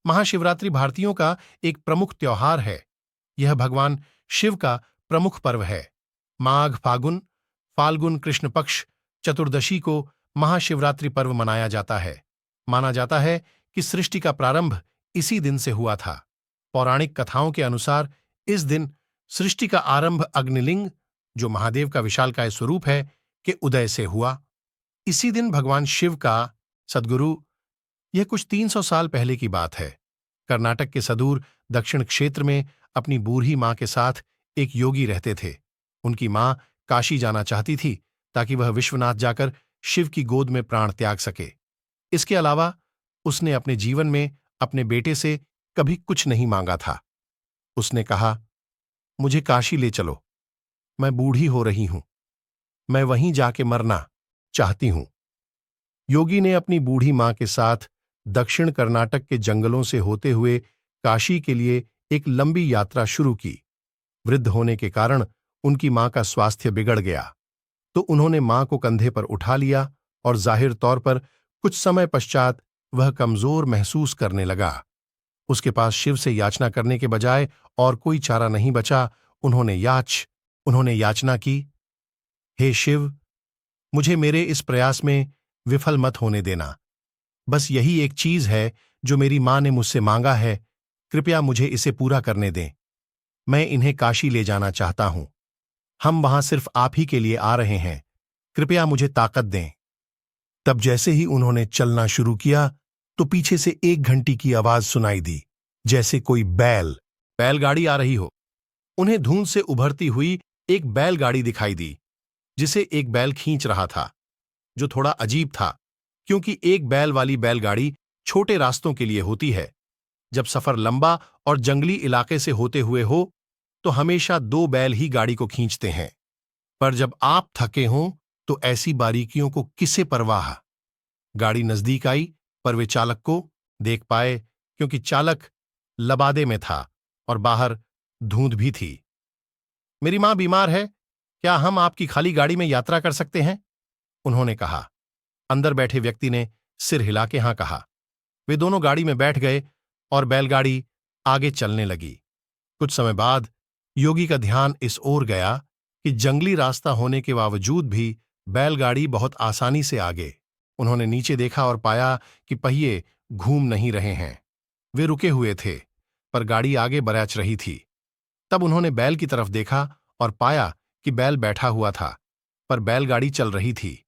महाशिवरात्रि भारतीयों का एक प्रमुख त्योहार है। यह भगवान शिव का प्रमुख पर्व है। माघ फाल्गुन कृष्ण पक्ष चतुर्दशी को महाशिवरात्रि पर्व मनाया जाता है। माना जाता है कि सृष्टि का प्रारंभ इसी दिन से हुआ था। पौराणिक कथाओं के अनुसार इस दिन सृष्टि का आरंभ अग्निलिंग, जो महादेव का विशालकाय स्वरूप है, के उदय से हुआ। इसी दिन भगवान शिव का सद्गुरु, यह कुछ 300 साल पहले की बात है, कर्नाटक के सदूर दक्षिण क्षेत्र में अपनी बूढ़ी मां के साथ एक योगी रहते थे। उनकी मां काशी जाना चाहती थी ताकि वह विश्वनाथ जाकर शिव की गोद में प्राण त्याग सके। इसके अलावा उसने अपने जीवन में अपने बेटे से कभी कुछ नहीं मांगा था। उसने कहा, मुझे काशी ले चलो, मैं बूढ़ी हो रही हूं, मैं वहीं जाके मरना चाहती हूं। योगी ने अपनी बूढ़ी मां के साथ दक्षिण कर्नाटक के जंगलों से होते हुए काशी के लिए एक लंबी यात्रा शुरू की। वृद्ध होने के कारण उनकी मां का स्वास्थ्य बिगड़ गया, तो उन्होंने मां को कंधे पर उठा लिया और जाहिर तौर पर कुछ समय पश्चात वह कमजोर महसूस करने लगा। उसके पास शिव से याचना करने के बजाय और कोई चारा नहीं बचा। उन्होंने याचना की, हे शिव, मुझे मेरे इस प्रयास में विफल मत होने देना। बस यही एक चीज है जो मेरी मां ने मुझसे मांगा है, कृपया मुझे इसे पूरा करने दें। मैं इन्हें काशी ले जाना चाहता हूं। हम वहां सिर्फ आप ही के लिए आ रहे हैं, कृपया मुझे ताकत दें। तब जैसे ही उन्होंने चलना शुरू किया तो पीछे से एक घंटी की आवाज सुनाई दी, जैसे कोई बैलगाड़ी आ रही हो। उन्हें धुंध से उभरती हुई एक बैलगाड़ी दिखाई दी, जिसे एक बैल खींच रहा था, जो थोड़ा अजीब था, क्योंकि एक बैल वाली बैलगाड़ी छोटे रास्तों के लिए होती है। जब सफर लंबा और जंगली इलाके से होते हुए हो तो हमेशा 2 बैल ही गाड़ी को खींचते हैं, पर जब आप थके हों तो ऐसी बारीकियों को किसे परवाह। गाड़ी नजदीक आई, पर वे चालक को देख पाए, क्योंकि चालक लबादे में था और बाहर धुंध भी थी। मेरी मां बीमार है, क्या हम आपकी खाली गाड़ी में यात्रा कर सकते हैं? उन्होंने कहा। अंदर बैठे व्यक्ति ने सिर हिला के हां कहा। वे दोनों गाड़ी में बैठ गए और बैलगाड़ी आगे चलने लगी। कुछ समय बाद योगी का ध्यान इस ओर गया कि जंगली रास्ता होने के बावजूद भी बैलगाड़ी बहुत आसानी से आगे। उन्होंने नीचे देखा और पाया कि पहिए घूम नहीं रहे हैं, वे रुके हुए थे, पर गाड़ी आगे बरैच रही थी। तब उन्होंने बैल की तरफ देखा और पाया कि बैल बैठा हुआ था, पर बैलगाड़ी चल रही थी।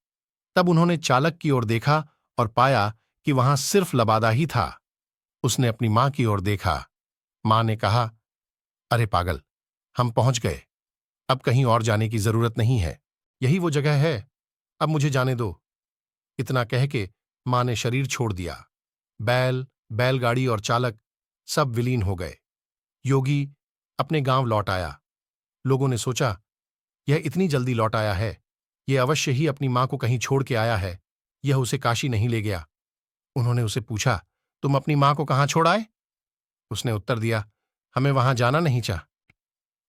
तब उन्होंने चालक की ओर देखा और पाया कि वहां सिर्फ लबादा ही था। उसने अपनी मां की ओर देखा। मां ने कहा, अरे पागल, हम पहुंच गए, अब कहीं और जाने की जरूरत नहीं है, यही वो जगह है, अब मुझे जाने दो। इतना कह के मां ने शरीर छोड़ दिया। बैलगाड़ी और चालक सब विलीन हो गए। योगी अपने गांव लौट आया। लोगों ने सोचा, यह इतनी जल्दी लौट आया है, यह अवश्य ही अपनी मां को कहीं छोड़ के आया है, यह उसे काशी नहीं ले गया। उन्होंने उसे पूछा, तुम अपनी मां को कहां छोड़ आए? उसने उत्तर दिया, हमें वहां जाना नहीं चाह,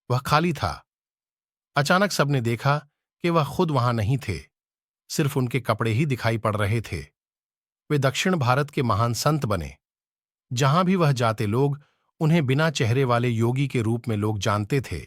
वह खाली था। अचानक सबने देखा कि वह खुद वहां नहीं थे, सिर्फ उनके कपड़े ही दिखाई पड़ रहे थे। वे दक्षिण भारत के महान संत बने। जहां भी वह जाते लोग उन्हें बिना चेहरे वाले योगी के रूप में लोग जानते थे।